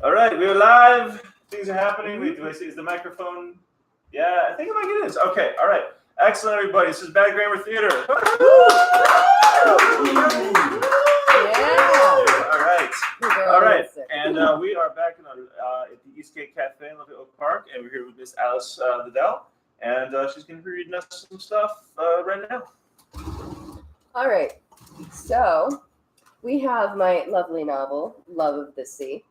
All right, we're live. Things are happening. Wait, do I see? Is the microphone? Yeah, I think it is. Okay, all right. Excellent, everybody. This is Bad Grammar Theater. Yeah. All right. And we are back at the Eastgate Cafe in Liddell Park, and we're here with Miss Alice Liddell, and she's going to be reading us some stuff right now. All right. So we have my lovely novel, Love of the Sea.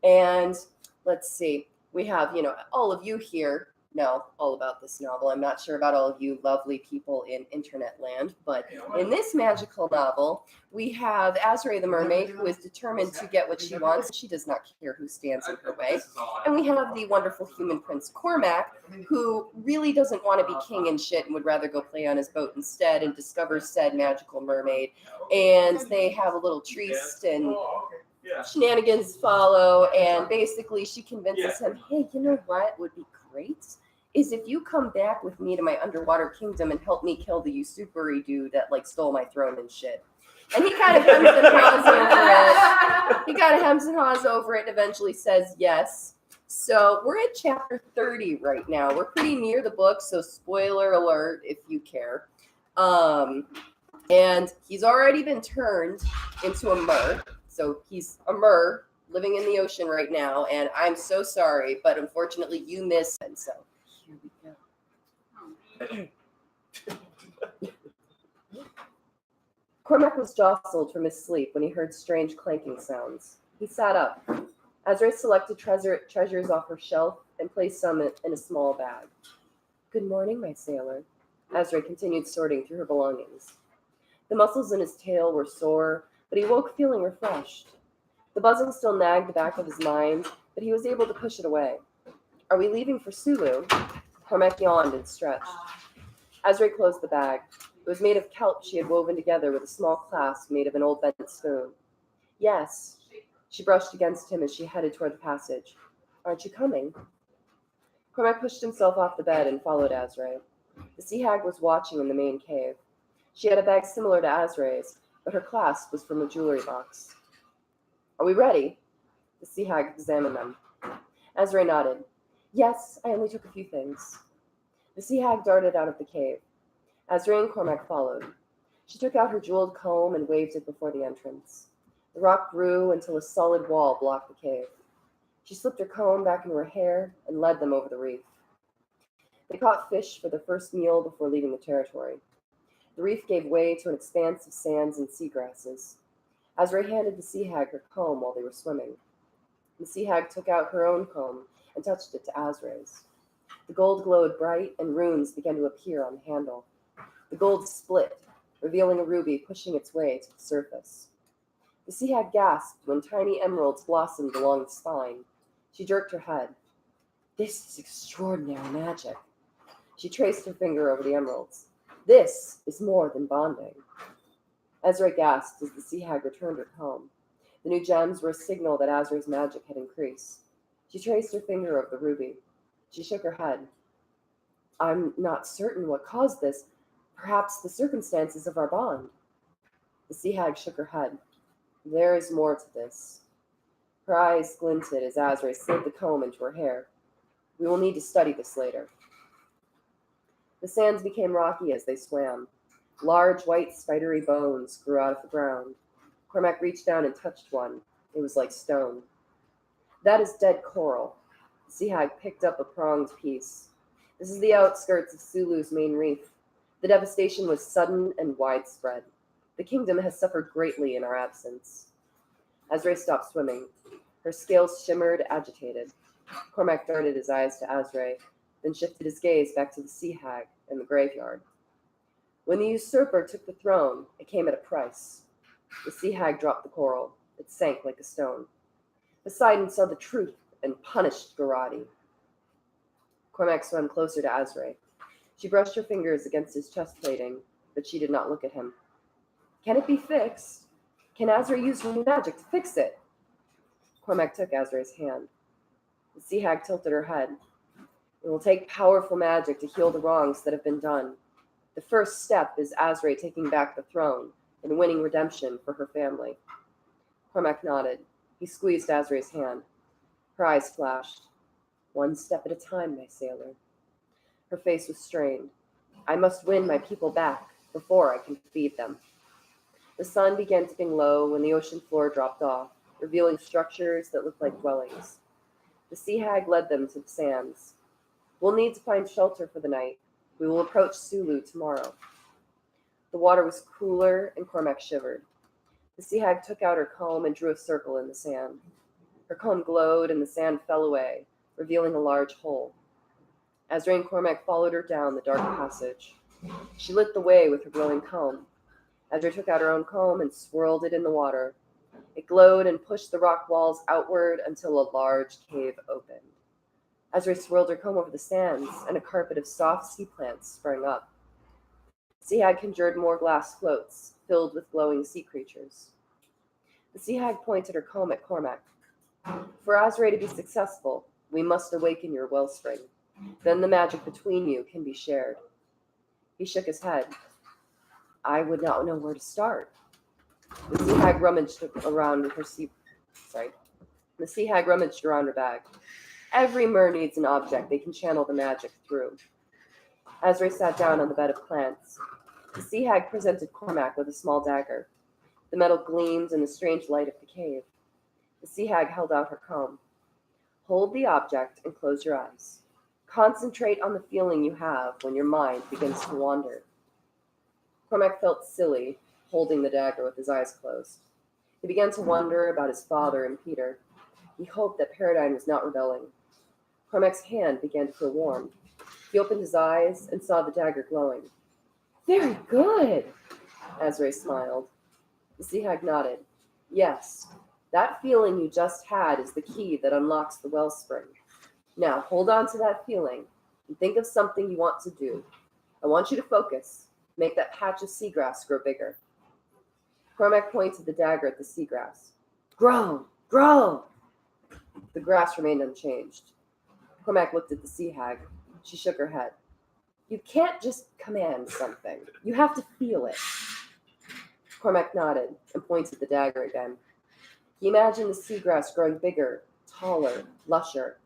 And let's see, we have, all of you here know all about this novel. I'm not sure about all of you lovely people in internet land, but in this magical novel, we have Azrae the mermaid, who is determined to get what she wants. She does not care who stands in her way. And we have the wonderful human prince Cormac, who really doesn't want to be king and shit and would rather go play on his boat instead and discovers said magical mermaid. And they have a little tryst and shenanigans follow, and basically she convinces him, hey, you know what would be great is if you come back with me to my underwater kingdom and help me kill the usurpery dude that stole my throne and shit. And he kind of hems and haws over it. And eventually says yes. So we're at chapter 30 right now. We're pretty near the book, so spoiler alert if you care. And he's already been turned into a mer. So he's a mer living in the ocean right now, and I'm so sorry, but unfortunately you missed him. So here we go. Cormac was jostled from his sleep when he heard strange clanking sounds. He sat up. Azrae selected treasures off her shelf and placed some in a small bag. Good morning, my sailor. Azrae continued sorting through her belongings. The muscles in his tail were sore, but he woke feeling refreshed. The buzzing still nagged the back of his mind, but he was able to push it away. Are we leaving for Sulu? Cormac yawned and stretched. Azrae closed the bag. It was made of kelp she had woven together with a small clasp made of an old bent spoon. Yes. She brushed against him as she headed toward the passage. Aren't you coming? Cormac pushed himself off the bed and followed Azrae. The sea hag was watching in the main cave. She had a bag similar to Azrae's, but her clasp was from a jewelry box. Are we ready? The sea hag examined them. Azrae nodded. Yes, I only took a few things. The sea hag darted out of the cave. Azrae and Cormac followed. She took out her jeweled comb and waved it before the entrance. The rock grew until a solid wall blocked the cave. She slipped her comb back into her hair and led them over the reef. They caught fish for their first meal before leaving the territory. The reef gave way to an expanse of sands and seagrasses. Azrae handed the sea hag her comb while they were swimming. The sea hag took out her own comb and touched it to Azrae's. The gold glowed bright, and runes began to appear on the handle. The gold split, revealing a ruby pushing its way to the surface. The sea hag gasped when tiny emeralds blossomed along the spine. She jerked her head. This is extraordinary magic. She traced her finger over the emeralds. This is more than bonding. Azrae gasped as the sea hag returned her comb. The new gems were a signal that Azrae's magic had increased. She traced her finger over the ruby. She shook her head. I'm not certain what caused this. Perhaps the circumstances of our bond. The sea hag shook her head. There is more to this. Her eyes glinted as Azrae slid the comb into her hair. We will need to study this later. The sands became rocky as they swam. Large, white, spidery bones grew out of the ground. Cormac reached down and touched one. It was like stone. That is dead coral. The sea hag picked up a pronged piece. This is the outskirts of Sulu's main reef. The devastation was sudden and widespread. The kingdom has suffered greatly in our absence. Azrae stopped swimming. Her scales shimmered, agitated. Cormac darted his eyes to Azrae, then shifted his gaze back to the sea hag and the graveyard. When the usurper took the throne, it came at a price. The sea hag dropped the coral. It sank like a stone. Poseidon saw the truth and punished Garati. Cormac swam closer to Azrae. She brushed her fingers against his chest plating, but she did not look at him. Can it be fixed? Can Azrae use new magic to fix it? Cormac took Azrae's hand. The sea hag tilted her head. It will take powerful magic to heal the wrongs that have been done. The first step is Azrae taking back the throne and winning redemption for her family. Cormac nodded. He squeezed Azrae's hand. Her eyes flashed. One step at a time, my sailor. Her face was strained. I must win my people back before I can feed them. The sun began dipping low when the ocean floor dropped off, revealing structures that looked like dwellings. The sea hag led them to the sands. We'll need to find shelter for the night. We will approach Sulu tomorrow. The water was cooler, and Cormac shivered. The sea hag took out her comb and drew a circle in the sand. Her comb glowed, and the sand fell away, revealing a large hole. Azrae and Cormac followed her down the dark passage. She lit the way with her glowing comb. Azrae took out her own comb and swirled it in the water. It glowed and pushed the rock walls outward until a large cave opened. Azrae swirled her comb over the sands, and a carpet of soft sea plants sprang up. The sea hag conjured more glass floats, filled with glowing sea creatures. The sea hag pointed her comb at Cormac. For Azrae to be successful, we must awaken your wellspring. Then the magic between you can be shared. He shook his head. I would not know where to start. The sea hag rummaged around her The sea hag rummaged around her bag. Every mer needs an object they can channel the magic through. Azrae sat down on the bed of plants. The sea hag presented Cormac with a small dagger. The metal gleamed in the strange light of the cave. The sea hag held out her comb. Hold the object and close your eyes. Concentrate on the feeling you have when your mind begins to wander. Cormac felt silly, holding the dagger with his eyes closed. He began to wonder about his father and Peter. He hoped that Paradine was not rebelling. Cormac's hand began to feel warm. He opened his eyes and saw the dagger glowing. Very good, Azrae smiled. The sea hag nodded. Yes, that feeling you just had is the key that unlocks the wellspring. Now hold on to that feeling and think of something you want to do. I want you to focus. Make that patch of seagrass grow bigger. Cormac pointed the dagger at the seagrass. Grow! Grow! The grass remained unchanged. Cormac looked at the sea hag. She shook her head. You can't just command something. You have to feel it. Cormac nodded and pointed the dagger again. He imagined the seagrass growing bigger, taller, lusher.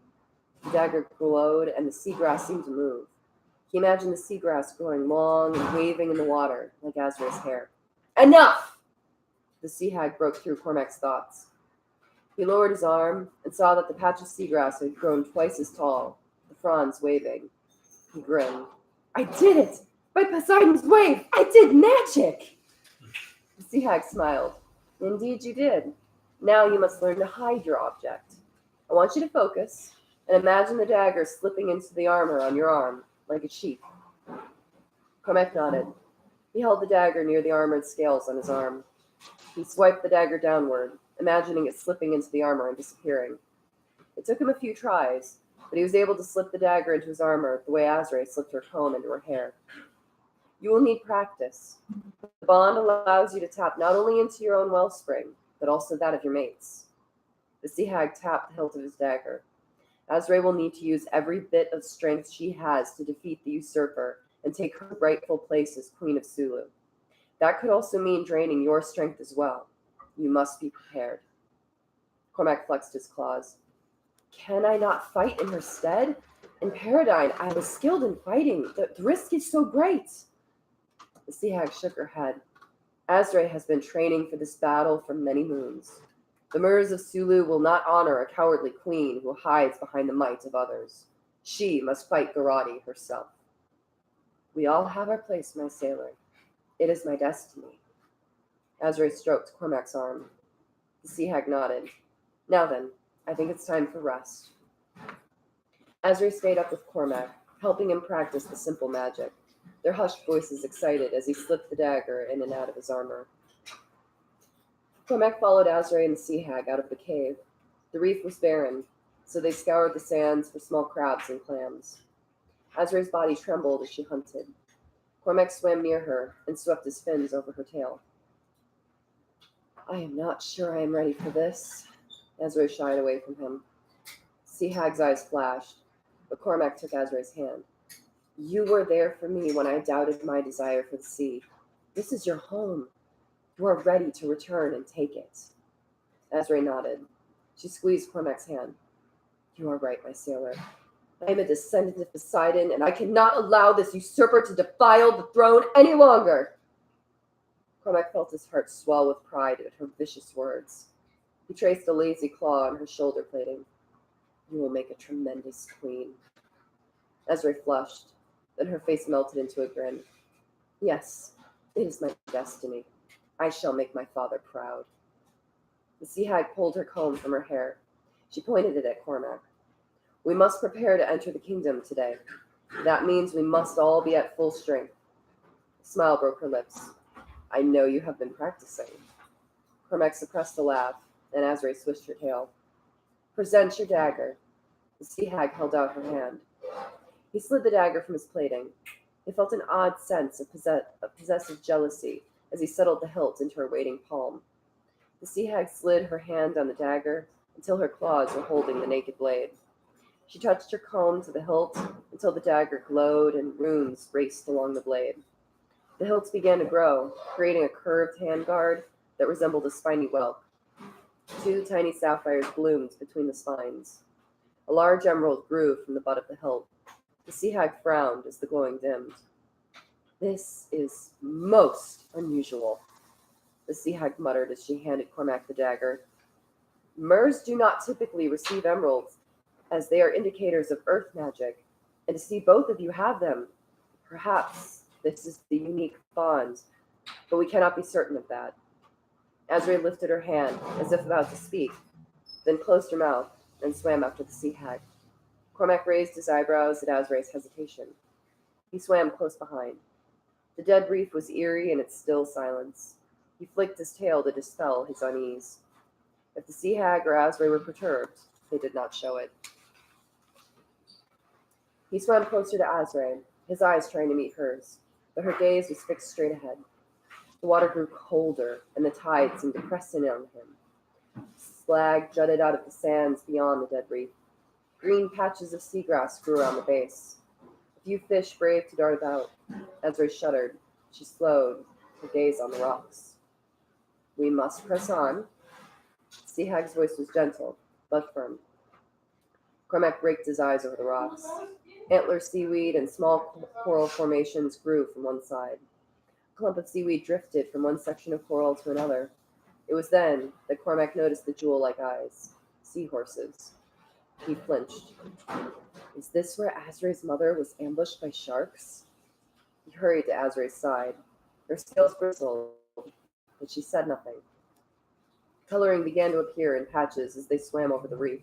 The dagger glowed and the seagrass seemed to move. He imagined the seagrass growing long and waving in the water like Azrae's hair. Enough! The sea hag broke through Cormac's thoughts. He lowered his arm and saw that the patch of seagrass had grown twice as tall, the fronds waving. He grinned. I did it! By Poseidon's wave! I did magic! The sea hag smiled. Indeed you did. Now you must learn to hide your object. I want you to focus and imagine the dagger slipping into the armor on your arm, like a sheath. Cormac nodded. He held the dagger near the armored scales on his arm. He swiped the dagger downward, imagining it slipping into the armor and disappearing. It took him a few tries, but he was able to slip the dagger into his armor the way Azrae slipped her comb into her hair. You will need practice. The bond allows you to tap not only into your own wellspring, but also that of your mates. The sea hag tapped the hilt of his dagger. Azrae will need to use every bit of strength she has to defeat the usurper and take her rightful place as Queen of Sulu. That could also mean draining your strength as well. You must be prepared. Cormac flexed his claws. Can I not fight in her stead? In Paradine, I was skilled in fighting. The risk is so great. The sea hag shook her head. Azrae has been training for this battle for many moons. The Murs of Sulu will not honor a cowardly queen who hides behind the might of others. She must fight Garati herself. We all have our place, my sailor. It is my destiny. Azrae stroked Cormac's arm. The sea hag nodded. Now then, I think it's time for rest. Azrae stayed up with Cormac, helping him practice the simple magic. Their hushed voices excited as he slipped the dagger in and out of his armor. Cormac followed Azrae and the sea hag out of the cave. The reef was barren, so they scoured the sands for small crabs and clams. Azrae's body trembled as she hunted. Cormac swam near her and swept his fins over her tail. I am not sure I am ready for this. Azrae shied away from him. Sea hag's eyes flashed, but Cormac took Azrae's hand. You were there for me when I doubted my desire for the sea. This is your home. You are ready to return and take it. Azrae nodded. She squeezed Cormac's hand. You are right, my sailor. I am a descendant of Poseidon, and I cannot allow this usurper to defile the throne any longer. Cormac felt his heart swell with pride at her vicious words. He traced a lazy claw on her shoulder plating. You will make a tremendous queen. Ezra flushed, then her face melted into a grin. Yes, it is my destiny. I shall make my father proud. The sea hag pulled her comb from her hair. She pointed it at Cormac. We must prepare to enter the kingdom today. That means we must all be at full strength. A smile broke her lips. I know you have been practicing. Cormac suppressed a laugh, and Azrae swished her tail. Present your dagger. The sea hag held out her hand. He slid the dagger from his plating. He felt an odd sense of possessive jealousy as he settled the hilt into her waiting palm. The sea hag slid her hand on the dagger until her claws were holding the naked blade. She touched her comb to the hilt until the dagger glowed and runes raced along the blade. The hilts began to grow, creating a curved handguard that resembled a spiny whelk. 2 tiny sapphires bloomed between the spines. A large emerald grew from the butt of the hilt. The sea hag frowned as the glowing dimmed. This is most unusual, the sea hag muttered as she handed Cormac the dagger. Mers do not typically receive emeralds, as they are indicators of earth magic, and to see both of you have them, perhaps this is the unique bond, but we cannot be certain of that. Azrae lifted her hand, as if about to speak, then closed her mouth and swam after the sea hag. Cormac raised his eyebrows at Azrae's hesitation. He swam close behind. The dead reef was eerie in its still silence. He flicked his tail to dispel his unease. If the sea hag or Azrae were perturbed, they did not show it. He swam closer to Azrae, his eyes trying to meet hers, but her gaze was fixed straight ahead. The water grew colder, and the tide seemed to press in on him. Slag jutted out of the sands beyond the dead reef. Green patches of seagrass grew around the base. A few fish braved to dart about. Azrae shuddered. She slowed, her gaze on the rocks. We must press on. The sea hag's voice was gentle, but firm. Cormac raked his eyes over the rocks. Antler seaweed and small coral formations grew from one side. A clump of seaweed drifted from one section of coral to another. It was then that Cormac noticed the jewel-like eyes. Seahorses. He flinched. Is this where Azrae's mother was ambushed by sharks? He hurried to Azrae's side. Her scales bristled, but she said nothing. Coloring began to appear in patches as they swam over the reef.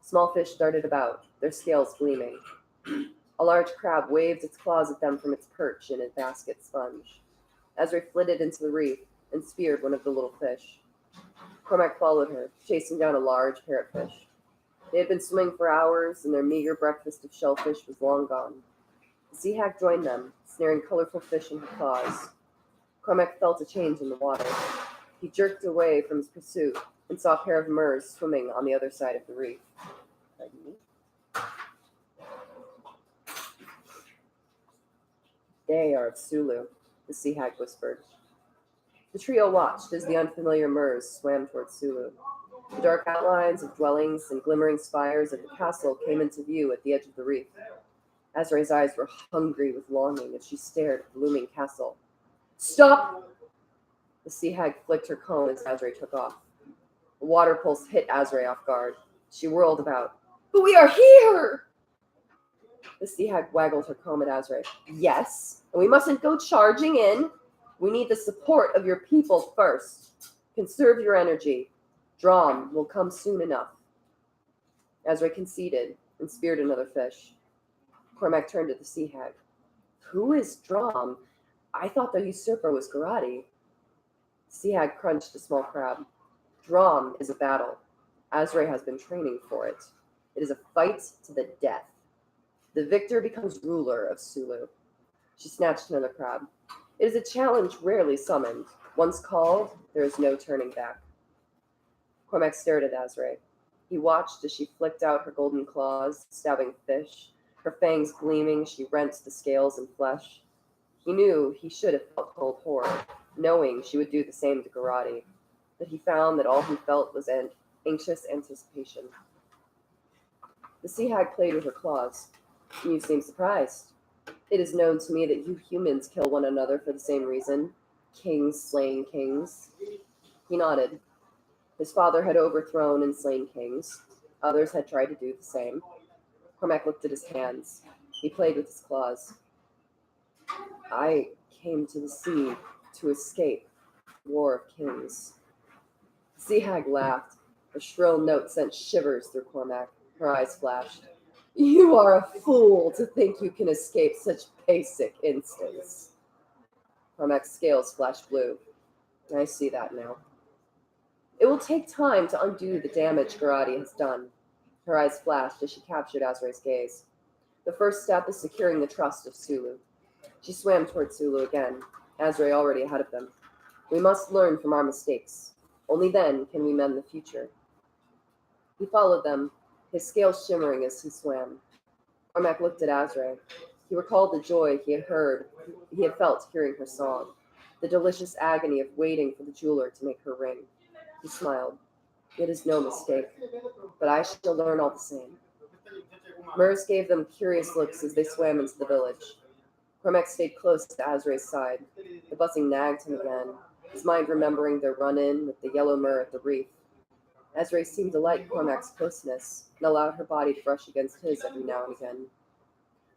Small fish darted about, their scales gleaming. A large crab waved its claws at them from its perch in a basket sponge. Azrae flitted into the reef and speared one of the little fish. Cormac followed her, chasing down a large parrotfish. They had been swimming for hours, and their meager breakfast of shellfish was long gone. The sea hag joined them, snaring colorful fish in her claws. Cormac felt a change in the water. He jerked away from his pursuit and saw a pair of mers swimming on the other side of the reef. They are of Sulu, the sea hag whispered. The trio watched as the unfamiliar mers swam towards Sulu. The dark outlines of dwellings and glimmering spires of the castle came into view at the edge of the reef. Azrae's eyes were hungry with longing as she stared at the looming castle. Stop! The sea hag flicked her comb as Azrae took off. A water pulse hit Azrae off guard. She whirled about. But we are here! The sea hag waggled her comb at Azrae. Yes, and we mustn't go charging in. We need the support of your people first. Conserve your energy. Drom will come soon enough. Azrae conceded and speared another fish. Cormac turned to the sea hag. Who is Drom? I thought the usurper was Garati. Sea hag crunched a small crab. Drom is a battle. Azrae has been training for it. It is a fight to the death. The victor becomes ruler of Sulu. She snatched another crab. It is a challenge rarely summoned. Once called, there is no turning back. Cormac stared at Azrae. He watched as she flicked out her golden claws, stabbing fish. Her fangs gleaming, she rent the scales and flesh. He knew he should have felt cold horror, knowing she would do the same to Garati, but he found that all he felt was an anxious anticipation. The sea hag played with her claws. You seem surprised. It is known to me that you humans kill one another for the same reason. Kings slaying kings. He nodded. His father had overthrown and slain kings. Others had tried to do the same. Cormac looked at his hands. He played with his claws. I came to the sea to escape War of Kings. The sea hag laughed. A shrill note sent shivers through Cormac. Her eyes flashed. You are a fool to think you can escape such basic instincts. Cormac's scales flashed blue. I see that now. It will take time to undo the damage Garati has done. Her eyes flashed as she captured Azray's gaze. The first step is securing the trust of Sulu. She swam toward Sulu again, Azray already ahead of them. We must learn from our mistakes. Only then can we mend the future. He followed them, his scales shimmering as he swam. Cormac looked at Azray. He recalled the joy he had felt hearing her song, the delicious agony of waiting for the jeweler to make her ring. He smiled. It is no mistake, but I shall learn all the same. Murs gave them curious looks as they swam into the village. Cormac stayed close to Azray's side. The buzzing nagged him again, his mind remembering their run-in with the yellow myrrh at the reef. Azray seemed to like Cormac's closeness and allowed her body to brush against his every now and again.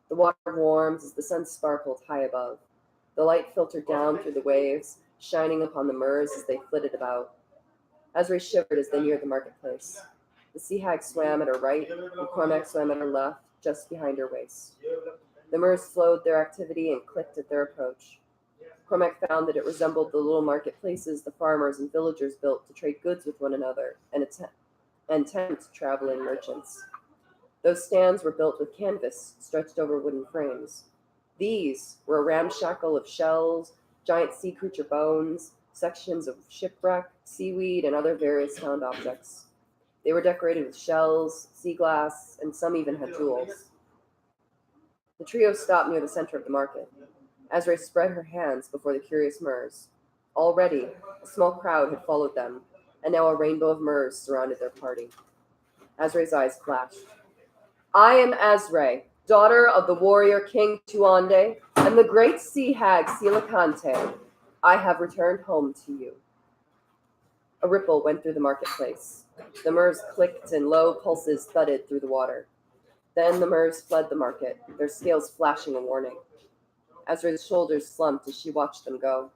The water warmed as the sun sparkled high above. The light filtered down through the waves, shining upon the myrrhs as they flitted about. Azray shivered as they neared the marketplace. The sea hag swam at her right, and Cormac swam at her left, just behind her waist. The myrrhs flowed their activity and clicked at their approach. Cormac found that it resembled the little marketplaces the farmers and villagers built to trade goods with one another and tempt traveling merchants. Those stands were built with canvas stretched over wooden frames. These were a ramshackle of shells, giant sea creature bones, sections of shipwreck, seaweed, and other various found objects. They were decorated with shells, sea glass, and some even had jewels. The trio stopped near the center of the market. Azray spread her hands before the curious myrrhs. Already, a small crowd had followed them, and now a rainbow of myrrhs surrounded their party. Azray's eyes flashed. I am Azray, daughter of the warrior King Tuande and the great sea hag Silacante. I have returned home to you. A ripple went through the marketplace. The myrrhs clicked and low pulses thudded through the water. Then the myrrhs fled the market, their scales flashing a warning. Azray's shoulders slumped as she watched them go.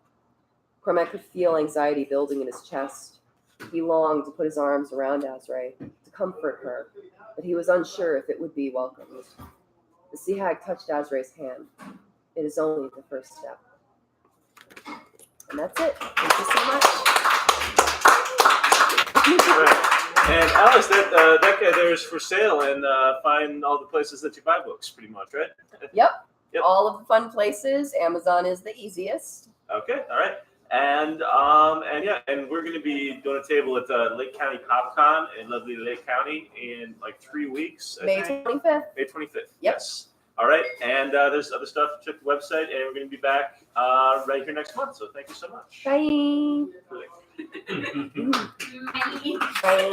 Cormac could feel anxiety building in his chest. He longed to put his arms around Azray, to comfort her, but he was unsure if it would be welcomed. The sea hag touched Azray's hand. It is only the first step. And that's it. Thank you so much. Right. And Alice, that guy there is for sale, and find all the places that you buy books, pretty much, right? Yep. Yep. All of the fun places. Amazon is the easiest. Okay, all right. And yeah, and we're going to be doing a table at Lake County PopCon in lovely Lake County in like 3 weeks. May 25th. May 25th. Yep. Yes. All right. And there's other stuff. Check the website, and we're going to be back right here next month. So thank you so much. Bye. Bye.